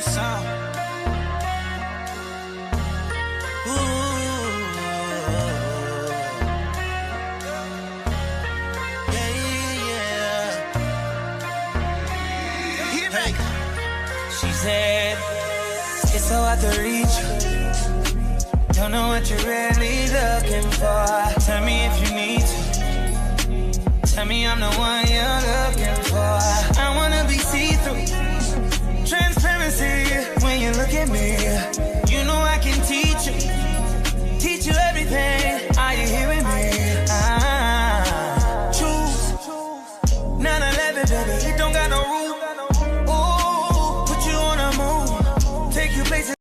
own sound. Hey. She said, it's so hard to reach you. Don't know what you're really looking for. Tell me if you need to. Tell me I'm the one